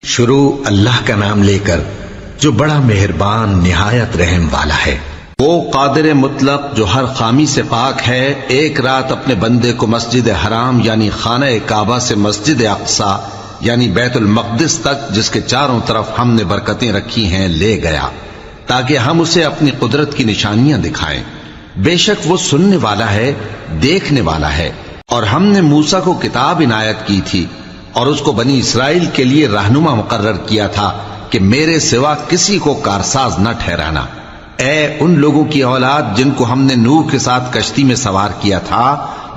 شروع اللہ کا نام لے کر جو بڑا مہربان نہایت رحم والا ہے۔ وہ قادر مطلق جو ہر خامی سے پاک ہے، ایک رات اپنے بندے کو مسجد حرام یعنی خانہ کعبہ سے مسجد اقصی یعنی بیت المقدس تک، جس کے چاروں طرف ہم نے برکتیں رکھی ہیں، لے گیا تاکہ ہم اسے اپنی قدرت کی نشانیاں دکھائیں۔ بے شک وہ سننے والا ہے، دیکھنے والا ہے۔ اور ہم نے موسیٰ کو کتاب عنایت کی تھی اور اس کو بنی اسرائیل کے لیے رہنما مقرر کیا تھا کہ میرے سوا کسی کو کارساز نہ ٹھہرانا۔ اے ان لوگوں کی اولاد جن کو ہم نے نوح کے ساتھ کشتی میں سوار کیا تھا،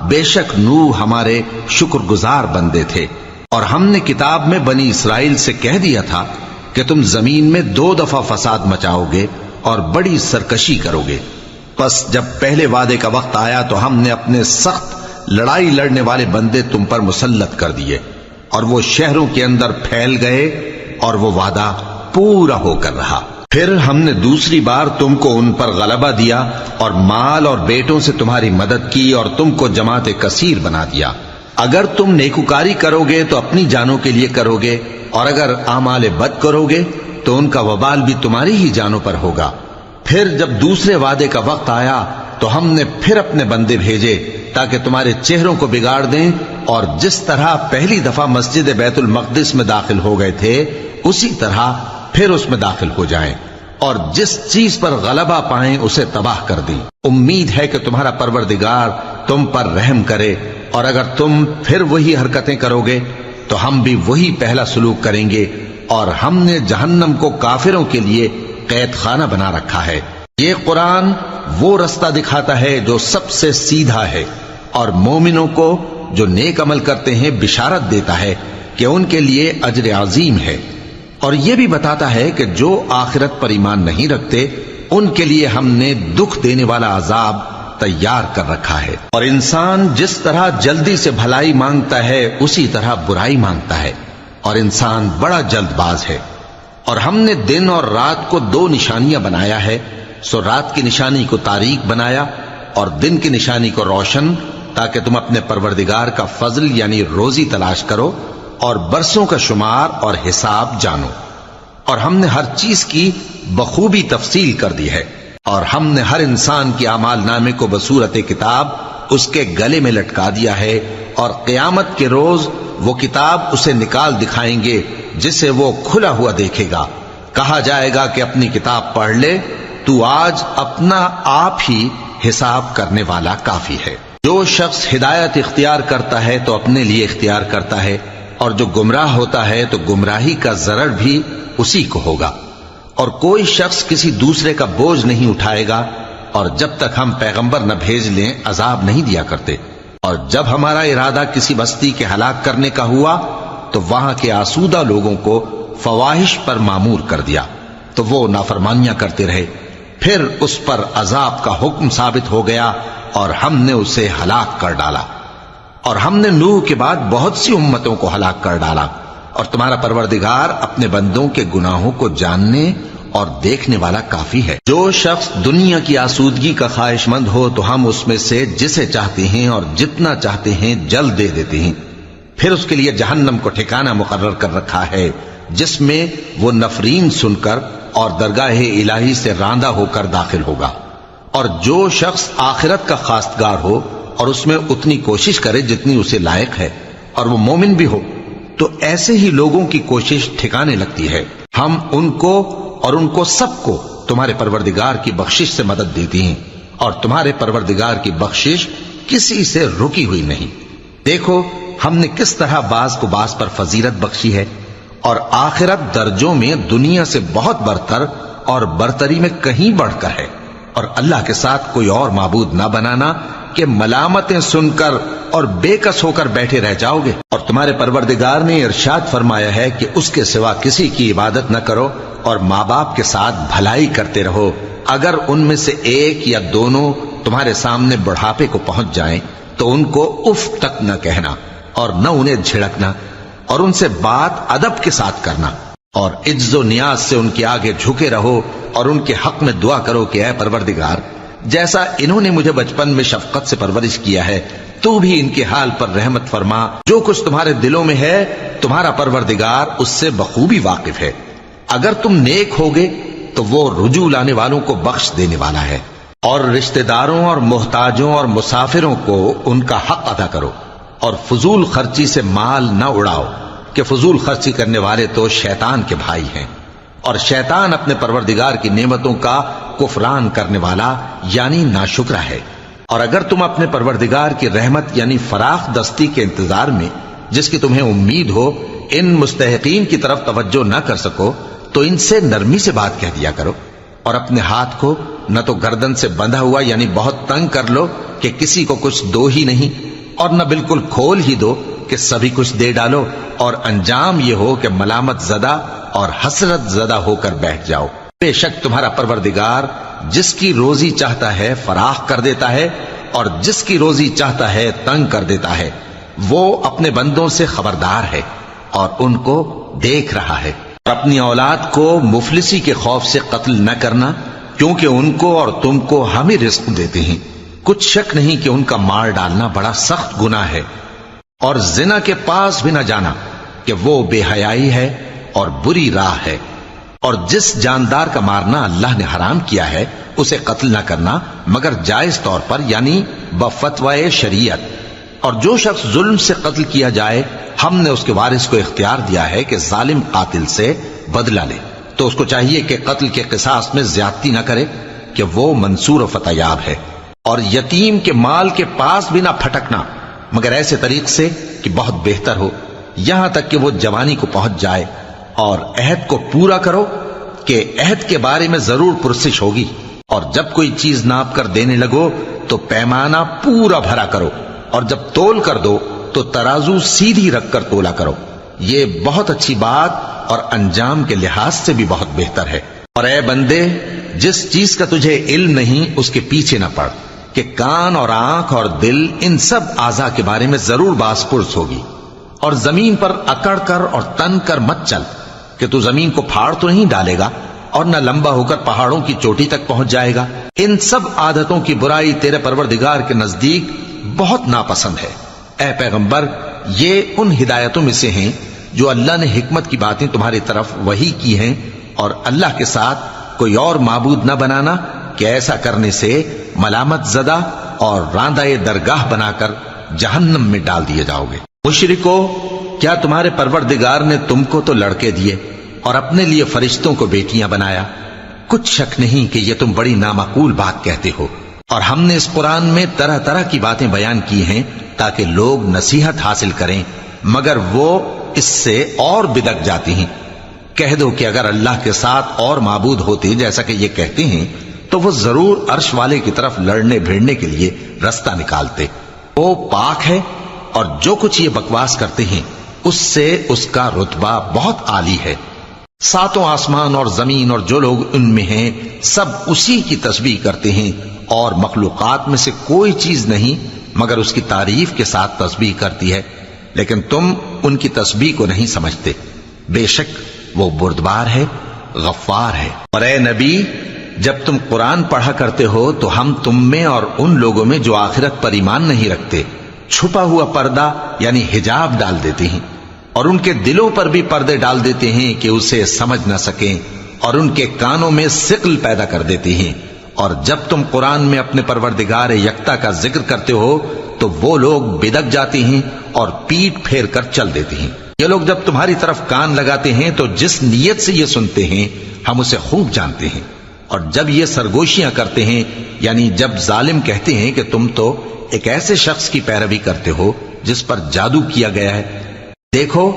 بے شک نوح ہمارے شکر گزار بندے تھے۔ اور ہم نے کتاب میں بنی اسرائیل سے کہہ دیا تھا کہ تم زمین میں 2 دفعہ فساد مچاؤ گے اور بڑی سرکشی کرو گے۔ پس جب پہلے وعدے کا وقت آیا تو ہم نے اپنے سخت لڑائی لڑنے والے بندے تم پر مسلط کر دیے، اور وہ شہروں کے اندر پھیل گئے، اور وہ وعدہ پورا ہو کر رہا۔ پھر ہم نے دوسری بار تم کو ان پر غلبہ دیا اور مال اور بیٹوں سے تمہاری مدد کی اور تم کو جماعت کثیر بنا دیا۔ اگر تم نیکوکاری کرو گے تو اپنی جانوں کے لیے کرو گے، اور اگر اعمال بد کرو گے تو ان کا وبال بھی تمہاری ہی جانوں پر ہوگا۔ پھر جب دوسرے وعدے کا وقت آیا تو ہم نے پھر اپنے بندے بھیجے تاکہ تمہارے چہروں کو بگاڑ دیں، اور جس طرح پہلی دفعہ مسجد بیت المقدس میں داخل ہو گئے تھے اسی طرح پھر اس میں داخل ہو جائیں، اور جس چیز پر غلبہ پائیں اسے تباہ کر دیں۔ امید ہے کہ تمہارا پروردگار تم پر رحم کرے، اور اگر تم پھر وہی حرکتیں کرو گے تو ہم بھی وہی پہلا سلوک کریں گے، اور ہم نے جہنم کو کافروں کے لیے قید خانہ بنا رکھا ہے۔ یہ قرآن وہ رستہ دکھاتا ہے جو سب سے سیدھا ہے، اور مومنوں کو جو نیک عمل کرتے ہیں بشارت دیتا ہے کہ ان کے لیے اجر عظیم ہے، اور یہ بھی بتاتا ہے کہ جو آخرت پر ایمان نہیں رکھتے ان کے لیے ہم نے دکھ دینے والا عذاب تیار کر رکھا ہے۔ اور انسان جس طرح جلدی سے بھلائی مانگتا ہے اسی طرح برائی مانگتا ہے، اور انسان بڑا جلد باز ہے۔ اور ہم نے دن اور رات کو 2 نشانیاں بنایا ہے، سو رات کی نشانی کو تاریک بنایا اور دن کی نشانی کو روشن، تاکہ تم اپنے پروردگار کا فضل یعنی روزی تلاش کرو اور برسوں کا شمار اور حساب جانو۔ اور ہم نے ہر چیز کی بخوبی تفصیل کر دی ہے، اور ہم نے ہر انسان کی اعمال نامے کو بصورت کتاب اس کے گلے میں لٹکا دیا ہے، اور قیامت کے روز وہ کتاب اسے نکال دکھائیں گے جسے وہ کھلا ہوا دیکھے گا۔ کہا جائے گا کہ اپنی کتاب پڑھ لے، تو آج اپنا آپ ہی حساب کرنے والا کافی ہے۔ جو شخص ہدایت اختیار کرتا ہے تو اپنے لیے اختیار کرتا ہے، اور جو گمراہ ہوتا ہے تو گمراہی کا ضرر بھی اسی کو ہوگا۔ اور کوئی شخص کسی دوسرے کا بوجھ نہیں اٹھائے گا، اور جب تک ہم پیغمبر نہ بھیج لیں عذاب نہیں دیا کرتے۔ اور جب ہمارا ارادہ کسی بستی کے ہلاک کرنے کا ہوا تو وہاں کے آسودہ لوگوں کو فواحش پر مامور کر دیا، تو وہ نافرمانیاں کرتے رہے۔ پھر اس پر عذاب کا حکم ثابت ہو گیا اور ہم نے اسے ہلاک کر ڈالا۔ اور ہم نے نوح کے بعد بہت سی امتوں کو ہلاک کر ڈالا، اور تمہارا پروردگار اپنے بندوں کے گناہوں کو جاننے اور دیکھنے والا کافی ہے۔ جو شخص دنیا کی آسودگی کا خواہش مند ہو تو ہم اس میں سے جسے چاہتے ہیں اور جتنا چاہتے ہیں جلد دے دیتے ہیں۔ پھر اس کے لیے جہنم کو ٹھکانہ مقرر کر رکھا ہے، جس میں وہ نفرین سن کر اور درگاہ الہی سے راندہ ہو کر داخل ہوگا۔ اور جو شخص آخرت کا خواستگار ہو اور اس میں اتنی کوشش کرے جتنی اسے لائق ہے، اور وہ مومن بھی ہو، تو ایسے ہی لوگوں کی کوشش ٹھکانے لگتی ہے۔ ہم ان کو اور ان کو سب کو تمہارے پروردگار کی بخشش سے مدد دیتی ہیں، اور تمہارے پروردگار کی بخشش کسی سے رکی ہوئی نہیں۔ دیکھو ہم نے کس طرح بعض کو بعض پر فضیلت بخشی ہے، اور آخرت درجوں میں دنیا سے بہت برتر اور برتری میں کہیں بڑھ کر ہے۔ اور اللہ کے ساتھ کوئی اور معبود نہ بنانا کہ ملامتیں سن کر اور بے کس ہو کر بیٹھے رہ جاؤ گے۔ اور تمہارے پروردگار نے ارشاد فرمایا ہے کہ اس کے سوا کسی کی عبادت نہ کرو، اور ماں باپ کے ساتھ بھلائی کرتے رہو۔ اگر ان میں سے ایک یا دونوں تمہارے سامنے بڑھاپے کو پہنچ جائیں تو ان کو اف تک نہ کہنا، اور نہ انہیں جھڑکنا، اور ان سے بات ادب کے ساتھ کرنا، اور عجز و نیاز سے ان کے آگے جھکے رہو، اور ان کے حق میں دعا کرو کہ اے پروردگار، جیسا انہوں نے مجھے بچپن میں شفقت سے پرورش کیا ہے تو بھی ان کے حال پر رحمت فرما، جو کچھ تمہارے دلوں میں ہے تمہارا پروردگار اس سے بخوبی واقف ہے۔ اگر تم نیک ہوگے تو وہ رجوع لانے والوں کو بخش دینے والا ہے۔ اور رشتہ داروں اور محتاجوں اور مسافروں کو ان کا حق ادا کرو، اور فضول خرچی سے مال نہ اڑاؤ، کہ فضول خرچی کرنے والے تو شیطان کے بھائی ہیں، اور شیطان اپنے پروردگار کی نعمتوں کا کفران کرنے والا یعنی ناشکرا ہے۔ اور اگر تم اپنے پروردگار کی رحمت یعنی فراخ دستی کے انتظار میں، جس کی تمہیں امید ہو، ان مستحقین کی طرف توجہ نہ کر سکو تو ان سے نرمی سے بات کہہ دیا کرو، اور اپنے ہاتھ کو نہ تو گردن سے بندھا ہوا یعنی بہت تنگ کر لو کہ کسی کو کچھ دو ہی نہیں، اور نہ بالکل کھول ہی دو کہ سبھی کچھ دے ڈالو، اور انجام یہ ہو کہ ملامت زدہ اور حسرت زدہ ہو کر بیٹھ جاؤ۔ بے شک تمہارا پروردگار جس کی روزی چاہتا ہے فراخ کر دیتا ہے، اور جس کی روزی چاہتا ہے تنگ کر دیتا ہے۔ وہ اپنے بندوں سے خبردار ہے اور ان کو دیکھ رہا ہے۔ اور اپنی اولاد کو مفلسی کے خوف سے قتل نہ کرنا، کیونکہ ان کو اور تم کو ہم ہی رزق دیتے ہیں۔ کچھ شک نہیں کہ ان کا مار ڈالنا بڑا سخت گناہ ہے۔ اور زنا کے پاس بھی نہ جانا، کہ وہ بے حیائی ہے اور بری راہ ہے۔ اور جس جاندار کا مارنا اللہ نے حرام کیا ہے اسے قتل نہ کرنا مگر جائز طور پر یعنی بفتوائے شریعت۔ اور جو شخص ظلم سے قتل کیا جائے ہم نے اس کے وارث کو اختیار دیا ہے کہ ظالم قاتل سے بدلہ لے، تو اس کو چاہیے کہ قتل کے قصاص میں زیادتی نہ کرے، کہ وہ منصور و فتح یاب ہے۔ اور یتیم کے مال کے پاس بھی نہ پھٹکنا مگر ایسے طریق سے کہ بہت بہتر ہو، یہاں تک کہ وہ جوانی کو پہنچ جائے۔ اور عہد کو پورا کرو کہ عہد کے بارے میں ضرور پرسش ہوگی، اور جب کوئی چیز ناپ کر دینے لگو تو پیمانہ پورا بھرا کرو، اور جب تول کر دو تو ترازو سیدھی رکھ کر تولا کرو، یہ بہت اچھی بات اور انجام کے لحاظ سے بھی بہت بہتر ہے۔ اور اے بندے، جس چیز کا تجھے علم نہیں اس کے پیچھے نہ پڑ، کہ کان اور آنکھ اور دل ان سب اعضاء کے بارے میں ضرور باس پرس ہوگی۔ اور زمین پر اکڑ کر اور تن کر مت چل، کہ تو زمین کو پھاڑ تو نہیں ڈالے گا اور نہ لمبا ہو کر پہاڑوں کی چوٹی تک پہنچ جائے گا۔ ان سب عادتوں کی برائی تیرے پروردگار کے نزدیک بہت ناپسند ہے۔ اے پیغمبر، یہ ان ہدایتوں میں سے ہیں جو اللہ نے حکمت کی باتیں تمہاری طرف وحی کی ہیں، اور اللہ کے ساتھ کوئی اور معبود نہ بنانا، کہ ایسا کرنے سے ملامت زدہ اور راندہ درگاہ بنا کر جہنم میں ڈال دیے جاؤ گے۔ مشرکو، کیا تمہارے پروردگار نے تم کو تو لڑکے دیے اور اپنے لیے فرشتوں کو بیٹیاں بنایا؟ کچھ شک نہیں کہ یہ تم بڑی نامعقول بات کہتے ہو، اور ہم نے اس قرآن میں طرح طرح کی باتیں بیان کی ہیں تاکہ لوگ نصیحت حاصل کریں، مگر وہ اس سے اور بدک جاتی ہیں۔ کہہ دو کہ اگر اللہ کے ساتھ اور معبود ہوتے جیسا کہ یہ کہتے ہیں تو وہ ضرور عرش والے کی طرف لڑنے بھیڑنے کے لیے رستہ نکالتے۔ وہ پاک ہے، اور جو کچھ یہ بکواس کرتے ہیں اس سے اس کا رتبہ بہت عالی ہے۔ ساتوں آسمان اور زمین اور جو لوگ ان میں ہیں سب اسی کی تسبیح کرتے ہیں، اور مخلوقات میں سے کوئی چیز نہیں مگر اس کی تعریف کے ساتھ تسبیح کرتی ہے، لیکن تم ان کی تسبیح کو نہیں سمجھتے۔ بے شک وہ بردبار ہے، غفار ہے۔ اور اے نبی، جب تم قرآن پڑھا کرتے ہو تو ہم تم میں اور ان لوگوں میں جو آخرت پر ایمان نہیں رکھتے چھپا ہوا پردہ یعنی حجاب ڈال دیتے ہیں، اور ان کے دلوں پر بھی پردے ڈال دیتے ہیں کہ اسے سمجھ نہ سکیں، اور ان کے کانوں میں ثقل پیدا کر دیتے ہیں۔ اور جب تم قرآن میں اپنے پروردگار یکتا کا ذکر کرتے ہو تو وہ لوگ بدک جاتے ہیں اور پیٹ پھیر کر چل دیتے ہیں۔ یہ لوگ جب تمہاری طرف کان لگاتے ہیں تو جس نیت سے یہ سنتے ہیں ہم اسے خوب جانتے ہیں، اور جب یہ سرگوشیاں کرتے ہیں یعنی جب ظالم کہتے ہیں کہ تم تو ایک ایسے شخص کی پیروی کرتے ہو جس پر جادو کیا گیا ہے، دیکھو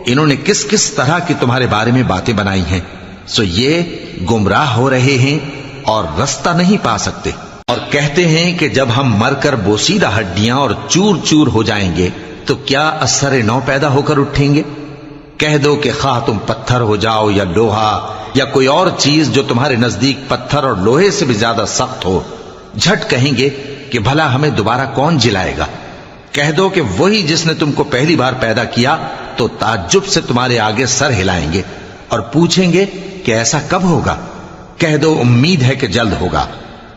انہوں نے کس کس طرح کی تمہارے بارے میں باتیں بنائی ہیں، سو یہ گمراہ ہو رہے ہیں اور رستہ نہیں پا سکتے۔ اور کہتے ہیں کہ جب ہم مر کر بوسیدہ ہڈیاں اور چور چور ہو جائیں گے تو کیا اثر نو پیدا ہو کر اٹھیں گے؟ کہہ دو کہ خواہ تم پتھر ہو جاؤ یا لوہا یا کوئی اور چیز جو تمہارے نزدیک پتھر اور لوہے سے بھی زیادہ سخت ہو، جھٹ کہیں گے کہ بھلا ہمیں دوبارہ کون جلائے گا؟ کہہ دو کہ وہی جس نے تم کو پہلی بار پیدا کیا تو تعجب سے تمہارے آگے سر ہلائیں گے اور پوچھیں گے کہ ایسا کب ہوگا؟ کہہ دو امید ہے کہ جلد ہوگا۔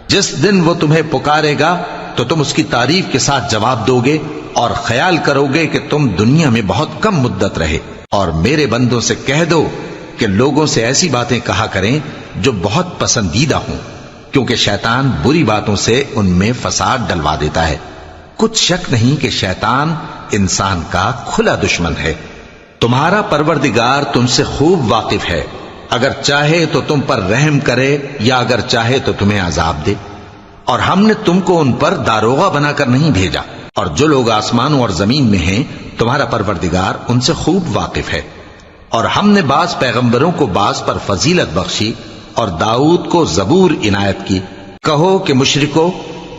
جس دن وہ تمہیں پکارے گا تو تم اس کی تعریف کے ساتھ جواب دو گے اور خیال کرو گے کہ تم دنیا میں بہت کم مدت رہے۔ اور میرے بندوں سے کہہ دو کہ لوگوں سے ایسی باتیں کہا کریں جو بہت پسندیدہ ہوں، کیونکہ شیطان بری باتوں سے ان میں فساد ڈلوا دیتا ہے۔ کچھ شک نہیں کہ شیطان انسان کا کھلا دشمن ہے۔ تمہارا پروردگار تم سے خوب واقف ہے، اگر چاہے تو تم پر رحم کرے یا اگر چاہے تو تمہیں عذاب دے۔ اور ہم نے تم کو ان پر داروغہ بنا کر نہیں بھیجا، اور جو لوگ آسمانوں اور زمین میں ہیں تمہارا پروردگار ان سے خوب واقف ہے۔ اور ہم نے بعض پیغمبروں کو بعض پر فضیلت بخشی اور داؤد کو زبور عنایت کی۔ کہو کہ مشرکو،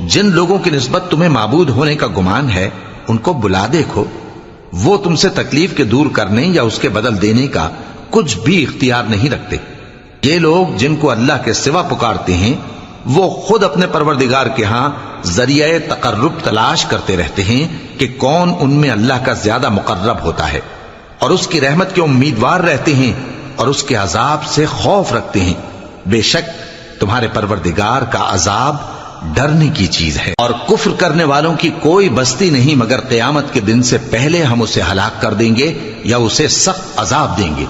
جن لوگوں کی نسبت تمہیں معبود ہونے کا گمان ہے ان کو بلا دیکھو، وہ تم سے تکلیف کے دور کرنے یا اس کے بدل دینے کا کچھ بھی اختیار نہیں رکھتے۔ یہ لوگ جن کو اللہ کے سوا پکارتے ہیں وہ خود اپنے پروردگار کے ہاں ذریعہ تقرب تلاش کرتے رہتے ہیں کہ کون ان میں اللہ کا زیادہ مقرب ہوتا ہے، اور اس کی رحمت کے امیدوار رہتے ہیں اور اس کے عذاب سے خوف رکھتے ہیں۔ بے شک تمہارے پروردگار کا عذاب ڈرنے کی چیز ہے، اور کفر کرنے والوں کی کوئی بستی نہیں مگر قیامت کے دن سے پہلے ہم اسے ہلاک کر دیں گے یا اسے سخت عذاب دیں گے۔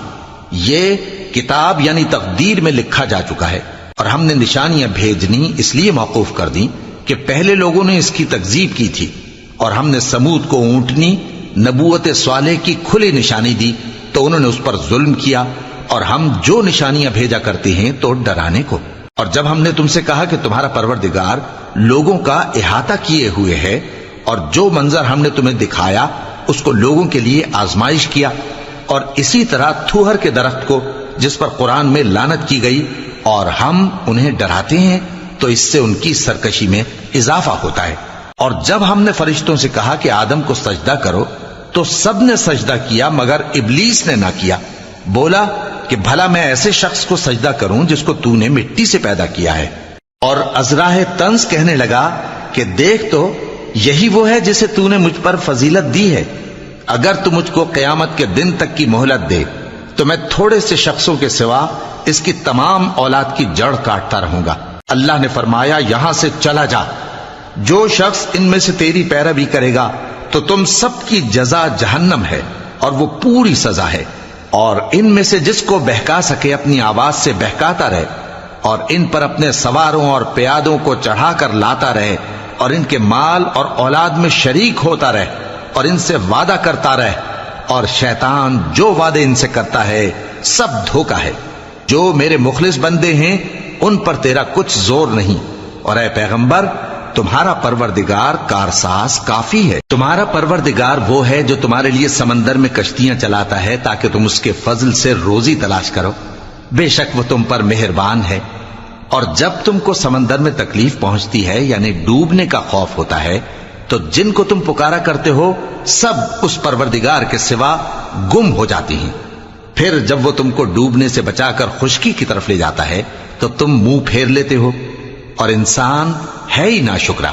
یہ کتاب یعنی تقدیر میں لکھا جا چکا ہے، اور ہم نے نشانیاں بھیجنی اس لیے موقوف کر دیں کہ پہلے لوگوں نے اس کی تکذیب کی تھی، اور ہم نے سمود کو اونٹنی نبوت صالح کی کھلی نشانی دی تو انہوں نے اس پر ظلم کیا، اور ہم جو نشانیاں بھیجا کرتے ہیں تو ڈرانے کو۔ اور جب ہم نے تم سے کہا کہ تمہارا پروردگار لوگوں کا احاطہ کیے ہوئے ہے، اور جو منظر ہم نے تمہیں دکھایا اس کو لوگوں کے لیے آزمائش کیا، اور اسی طرح تھوہر کے درخت کو جس پر قرآن میں لعنت کی گئی، اور ہم انہیں ڈراتے ہیں تو اس سے ان کی سرکشی میں اضافہ ہوتا ہے۔ اور جب ہم نے فرشتوں سے کہا کہ آدم کو سجدہ کرو تو سب نے سجدہ کیا مگر ابلیس نے نہ کیا، بولا کہ بھلا میں ایسے شخص کو سجدہ کروں جس کو تو نے مٹی سے پیدا کیا ہے۔ اور ازراہ طنز کہنے لگا کہ دیکھ تو یہی وہ ہے جسے تو نے مجھ پر فضیلت دی ہے، اگر تو مجھ کو قیامت کے دن تک کی مہلت دے تو میں تھوڑے سے شخصوں کے سوا اس کی تمام اولاد کی جڑ کاٹتا رہوں گا۔ اللہ نے فرمایا یہاں سے چلا جا، جو شخص ان میں سے تیری پیروی کرے گا تو تم سب کی جزا جہنم ہے اور وہ پوری سزا ہے، اور ان میں سے جس کو بہکا سکے اپنی آواز سے بہکاتا رہے، اور ان پر اپنے سواروں اور پیادوں کو چڑھا کر لاتا رہے، اور ان کے مال اور اولاد میں شریک ہوتا رہے، اور ان سے وعدہ کرتا رہے، اور شیطان جو وعدے ان سے کرتا ہے سب دھوکہ ہے۔ جو میرے مخلص بندے ہیں ان پر تیرا کچھ زور نہیں، اور اے پیغمبر تمہارا پروردگار کارساز کافی ہے۔ تمہارا پروردگار وہ ہے جو تمہارے لیے سمندر میں کشتیاں چلاتا ہے تاکہ تم اس کے فضل سے روزی تلاش کرو، بے شک وہ تم پر مہربان ہے۔ اور جب تم کو سمندر میں تکلیف پہنچتی ہے یعنی ڈوبنے کا خوف ہوتا ہے تو جن کو تم پکارا کرتے ہو سب اس پروردگار کے سوا گم ہو جاتی ہیں، پھر جب وہ تم کو ڈوبنے سے بچا کر خشکی کی طرف لے جاتا ہے تو تم منہ پھیر لیتے ہو، اور انسان ہے ہی ناشکرا۔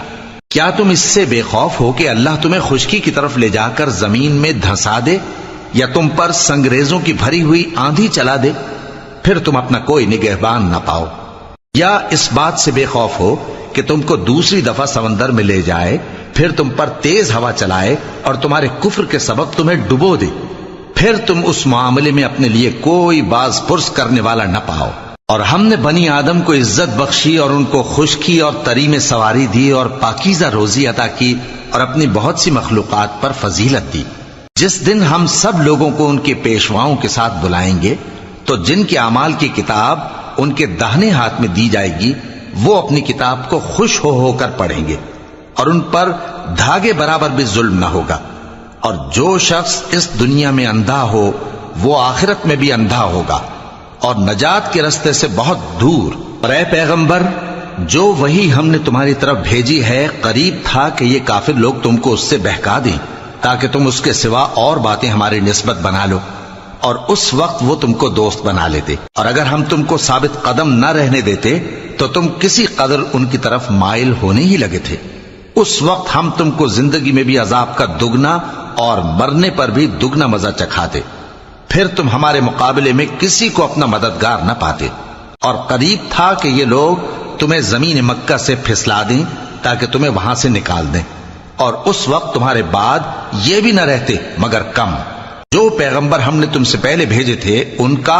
کیا تم اس سے بے خوف ہو کہ اللہ تمہیں خشکی کی طرف لے جا کر زمین میں دھنسا دے، یا تم پر سنگریزوں کی بھری ہوئی آندھی چلا دے، پھر تم اپنا کوئی نگہبان نہ پاؤ؟ یا اس بات سے بے خوف ہو کہ تم کو دوسری دفعہ سمندر میں لے جائے، پھر تم پر تیز ہوا چلائے اور تمہارے کفر کے سبب تمہیں ڈبو دے، پھر تم اس معاملے میں اپنے لیے کوئی باز پرس کرنے والا نہ پاؤ۔ اور ہم نے بنی آدم کو عزت بخشی اور ان کو خشکی اور تری میں سواری دی اور پاکیزہ روزی عطا کی اور اپنی بہت سی مخلوقات پر فضیلت دی۔ جس دن ہم سب لوگوں کو ان کے پیشواؤں کے ساتھ بلائیں گے تو جن کے اعمال کی کتاب ان کے داہنے ہاتھ میں دی جائے گی وہ اپنی کتاب کو خوش ہو کر پڑھیں گے، اور ان پر دھاگے برابر بھی ظلم نہ ہوگا۔ اور جو شخص اس دنیا میں اندھا ہو وہ آخرت میں بھی اندھا ہوگا اور نجات کے رستے سے بہت دور۔ اور اے پیغمبر جو وہی ہم نے تمہاری طرف بھیجی ہے قریب تھا کہ یہ کافر لوگ تم کو اس سے بہکا دیں تاکہ تم اس کے سوا اور باتیں ہماری نسبت بنا لو، اور اس وقت وہ تم کو دوست بنا لیتے، اور اگر ہم تم کو ثابت قدم نہ رہنے دیتے تو تم کسی قدر ان کی طرف مائل ہونے ہی لگے تھے۔ اس وقت ہم تم کو زندگی میں بھی عذاب کا دگنا اور مرنے پر بھی دگنا مزہ چکھاتے، پھر تم ہمارے مقابلے میں کسی کو اپنا مددگار نہ پاتے۔ اور قریب تھا کہ یہ لوگ تمہیں زمین مکہ سے پھسلا دیں تاکہ تمہیں وہاں سے نکال دیں، اور اس وقت تمہارے بعد یہ بھی نہ رہتے مگر کم۔ جو پیغمبر ہم نے تم سے پہلے بھیجے تھے ان کا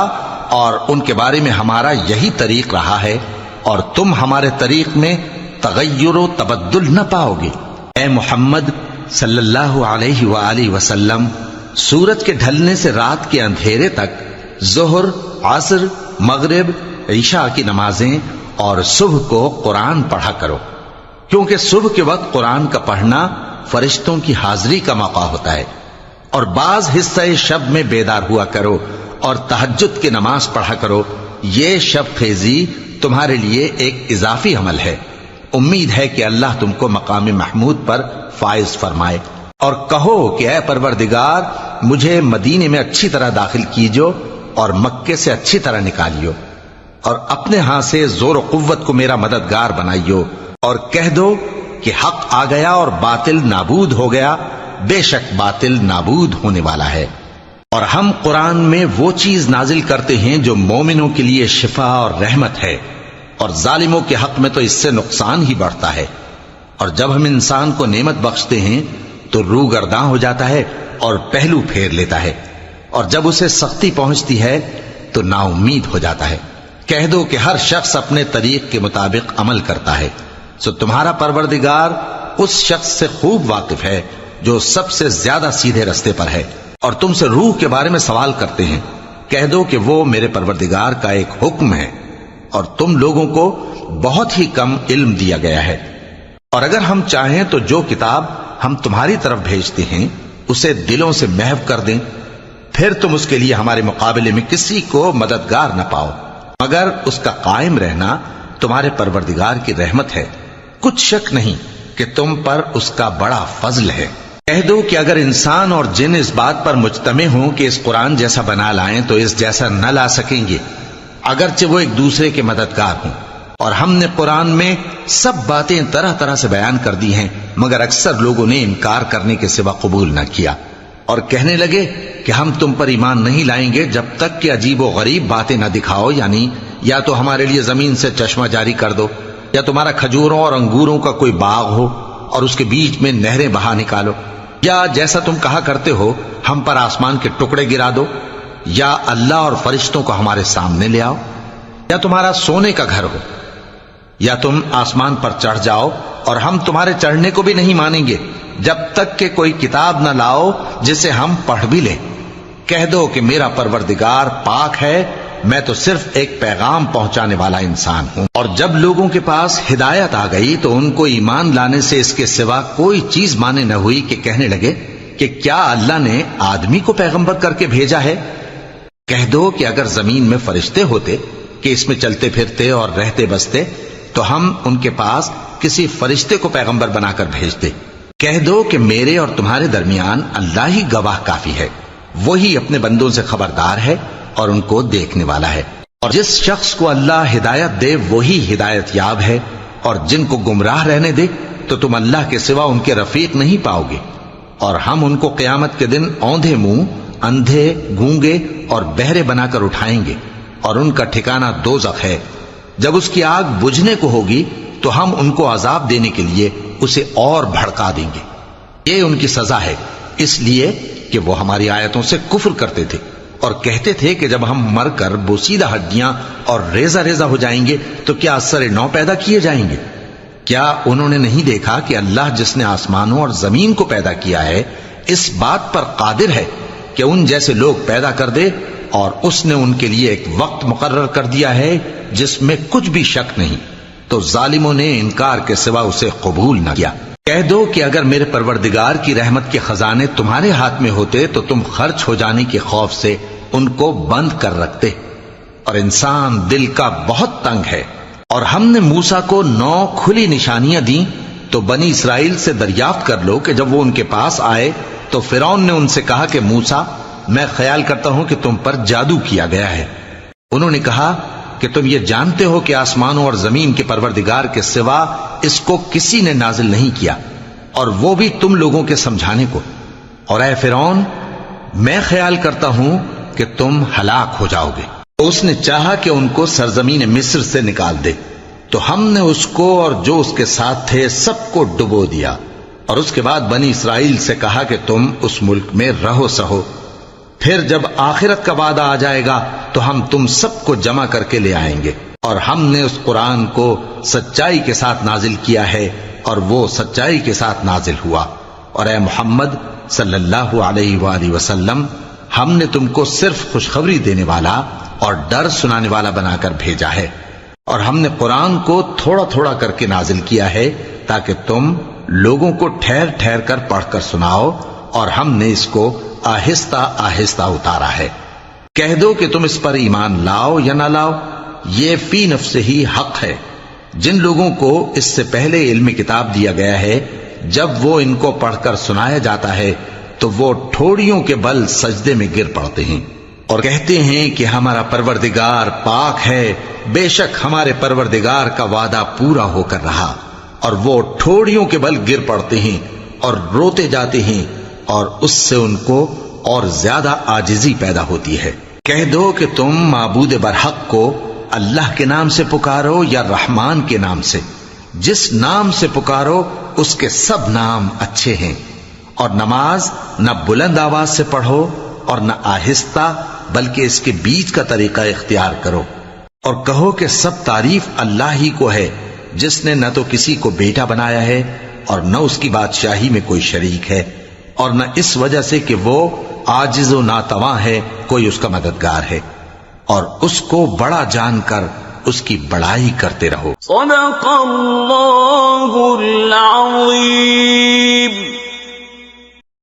اور ان کے بارے میں ہمارا یہی طریق رہا ہے، اور تم ہمارے طریق میں تغیر و تبدل نہ پاؤ گے۔ اے محمد صلی اللہ علیہ وآلہ وسلم، سورج کے ڈھلنے سے رات کے اندھیرے تک ظہر، عصر، مغرب، عشاء کی نمازیں اور صبح کو قرآن پڑھا کرو، کیونکہ صبح کے وقت قرآن کا پڑھنا فرشتوں کی حاضری کا موقع ہوتا ہے، اور بعض حصہ شب میں بیدار ہوا کرو اور تہجد کی نماز پڑھا کرو۔ یہ شب خیزی تمہارے لیے ایک اضافی عمل ہے۔ امید ہے کہ اللہ تم کو مقام محمود پر فائز فرمائے۔ اور کہو کہ اے پروردگار، مجھے مدینے میں اچھی طرح داخل کیجو اور مکے سے اچھی طرح نکالیو، اور اپنے ہاں سے زور و قوت کو میرا مددگار بنائیو، اور کہہ دو کہ حق آ گیا اور باطل نابود ہو گیا، بے شک باطل نابود ہونے والا ہے۔ اور ہم قرآن میں وہ چیز نازل کرتے ہیں جو مومنوں کے لیے شفا اور رحمت ہے، اور ظالموں کے حق میں تو اس سے نقصان ہی بڑھتا ہے۔ اور جب ہم انسان کو نعمت بخشتے ہیں تو روح گرداں ہو جاتا ہے اور پہلو پھیر لیتا ہے، اور جب اسے سختی پہنچتی ہے تو نا امید ہو جاتا ہے۔ کہہ دو کہ ہر شخص اپنے طریق کے مطابق عمل کرتا ہے، سو تمہارا پروردگار اس شخص سے خوب واقف ہے جو سب سے زیادہ سیدھے رستے پر ہے۔ اور تم سے روح کے بارے میں سوال کرتے ہیں، کہہ دو کہ وہ میرے پروردگار کا ایک حکم ہے، اور تم لوگوں کو بہت ہی کم علم دیا گیا ہے۔ اور اگر ہم چاہیں تو جو کتاب ہم تمہاری طرف بھیجتے ہیں اسے دلوں سے محو کر دیں، پھر تم اس کے لیے ہمارے مقابلے میں کسی کو مددگار نہ پاؤ، مگر اس کا قائم رہنا تمہارے پروردگار کی رحمت ہے، کچھ شک نہیں کہ تم پر اس کا بڑا فضل ہے۔ کہہ دو کہ اگر انسان اور جن اس بات پر مجتمع ہوں کہ اس قرآن جیسا بنا لائیں تو اس جیسا نہ لا سکیں گے، اگرچہ وہ ایک دوسرے کے مددگار ہوں۔ اور ہم نے قرآن میں سب باتیں طرح طرح سے بیان کر دی ہیں، مگر اکثر لوگوں نے انکار کرنے کے سوا قبول نہ کیا، اور کہنے لگے کہ ہم تم پر ایمان نہیں لائیں گے جب تک کہ عجیب و غریب باتیں نہ دکھاؤ، یعنی یا تو ہمارے لیے زمین سے چشمہ جاری کر دو، یا تمہارا کھجوروں اور انگوروں کا کوئی باغ ہو اور اس کے بیچ میں نہریں بہا نکالو، یا جیسا تم کہا کرتے ہو ہم پر آسمان کے ٹکڑے گرا دو، یا اللہ اور فرشتوں کو ہمارے سامنے لے آؤ، یا تمہارا سونے کا گھر ہو، یا تم آسمان پر چڑھ جاؤ، اور ہم تمہارے چڑھنے کو بھی نہیں مانیں گے جب تک کہ کوئی کتاب نہ لاؤ جسے ہم پڑھ بھی لیں۔ کہہ دو کہ میرا پروردگار پاک ہے، میں تو صرف ایک پیغام پہنچانے والا انسان ہوں۔ اور جب لوگوں کے پاس ہدایت آ گئی تو ان کو ایمان لانے سے اس کے سوا کوئی چیز مانے نہ ہوئی کہ کہنے لگے کہ کیا اللہ نے آدمی کو پیغمبر کر کے بھیجا ہے؟ کہہ دو کہ اگر زمین میں فرشتے ہوتے کہ اس میں چلتے پھرتے اور رہتے بستے تو ہم ان کے پاس کسی فرشتے کو پیغمبر بنا کر بھیجتے۔ کہہ دو کہ میرے اور تمہارے درمیان اللہ ہی گواہ کافی ہے، وہی اپنے بندوں سے خبردار ہے اور ان کو دیکھنے والا ہے۔ اور جس شخص کو اللہ ہدایت دے وہی ہدایت یاب ہے، اور جن کو گمراہ رہنے دے تو تم اللہ کے سوا ان کے رفیق نہیں پاؤ گے۔ اور ہم ان کو قیامت کے دن اوندھے منہ، اندھے، گونگے اور بہرے بنا کر اٹھائیں گے، اور ان کا ٹھکانہ دوزخ ہے۔ جب اس کی آگ بجھنے کو ہوگی تو ہم ان کو عذاب دینے کے لیے اسے اور بھڑکا دیں گے۔ یہ ان کی سزا ہے، اس لیے کہ وہ ہماری آیتوں سے کفر کرتے تھے اور کہتے تھے کہ جب ہم مر کر بوسیدہ ہڈیاں اور ریزہ ریزہ ہو جائیں گے تو کیا اثر نو پیدا کیے جائیں گے؟ کیا انہوں نے نہیں دیکھا کہ اللہ جس نے آسمانوں اور زمین کو پیدا کیا ہے اس بات پر قادر ہے کہ ان جیسے لوگ پیدا کر دے، اور اس نے ان کے لیے ایک وقت مقرر کر دیا ہے جس میں کچھ بھی شک نہیں، تو ظالموں نے انکار کے سوا اسے قبول نہ کیا۔ کہہ دو کہ اگر میرے پروردگار کی رحمت کے خزانے تمہارے ہاتھ میں ہوتے تو تم خرچ ہو جانے کے خوف سے ان کو بند کر رکھتے، اور انسان دل کا بہت تنگ ہے۔ اور ہم نے موسیٰ کو 9 کھلی نشانیاں دیں تو بنی اسرائیل سے دریافت کر لو کہ جب وہ ان کے پاس آئے تو فرعون نے ان سے کہا کہ موسیٰ، میں خیال کرتا ہوں کہ تم پر جادو کیا گیا ہے۔ انہوں نے کہا کہ تم یہ جانتے ہو کہ آسمانوں اور زمین کے پروردگار کے سوا اس کو کسی نے نازل نہیں کیا، اور وہ بھی تم لوگوں کے سمجھانے کو۔ اور اے فرعون، میں خیال کرتا ہوں کہ تم ہلاک ہو جاؤ گے۔ تو اس نے چاہا کہ ان کو سرزمین مصر سے نکال دے، تو ہم نے اس کو اور جو اس کے ساتھ تھے سب کو ڈبو دیا، اور اس کے بعد بنی اسرائیل سے کہا کہ تم اس ملک میں رہو سہو، پھر جب آخرت کا وعدہ آ جائے گا تو ہم تم سب کو جمع کر کے لے آئیں گے۔ اور ہم نے اس قرآن کو سچائی کے ساتھ نازل کیا ہے اور وہ سچائی کے ساتھ نازل ہوا، اور اے محمد صلی اللہ علیہ وآلہ وسلم، ہم نے تم کو صرف خوشخبری دینے والا اور ڈر سنانے والا بنا کر بھیجا ہے، اور ہم نے قرآن کو تھوڑا تھوڑا کر کے نازل کیا ہے تاکہ تم لوگوں کو ٹھہر ٹھہر کر پڑھ کر سناؤ، اور ہم نے اس کو آہستہ آہستہ اتارا ہے۔ کہہ دو کہ تم اس پر ایمان لاؤ یا نہ لاؤ، یہ فی نفس ہی حق ہے۔ جن لوگوں کو اس سے پہلے علم کتاب دیا گیا ہے، جب وہ ان کو پڑھ کر سنایا جاتا ہے تو وہ ٹھوڑیوں کے بل سجدے میں گر پڑتے ہیں اور کہتے ہیں کہ ہمارا پروردگار پاک ہے، بے شک ہمارے پروردگار کا وعدہ پورا ہو کر رہا، اور وہ ٹھوڑیوں کے بل گر پڑتے ہیں اور روتے جاتے ہیں، اور اس سے ان کو اور زیادہ عاجزی پیدا ہوتی ہے۔ کہہ دو کہ تم معبود برحق کو اللہ کے نام سے پکارو یا رحمان کے نام سے، جس نام سے پکارو اس کے سب نام اچھے ہیں، اور نماز نہ بلند آواز سے پڑھو اور نہ آہستہ، بلکہ اس کے بیچ کا طریقہ اختیار کرو، اور کہو کہ سب تعریف اللہ ہی کو ہے، جس نے نہ تو کسی کو بیٹا بنایا ہے اور نہ اس کی بادشاہی میں کوئی شریک ہے، اور نہ اس وجہ سے کہ وہ عاجز و ناتواں ہے کوئی اس کا مددگار ہے، اور اس کو بڑا جان کر اس کی بڑائی کرتے رہو۔ صدق اللہ العظیم۔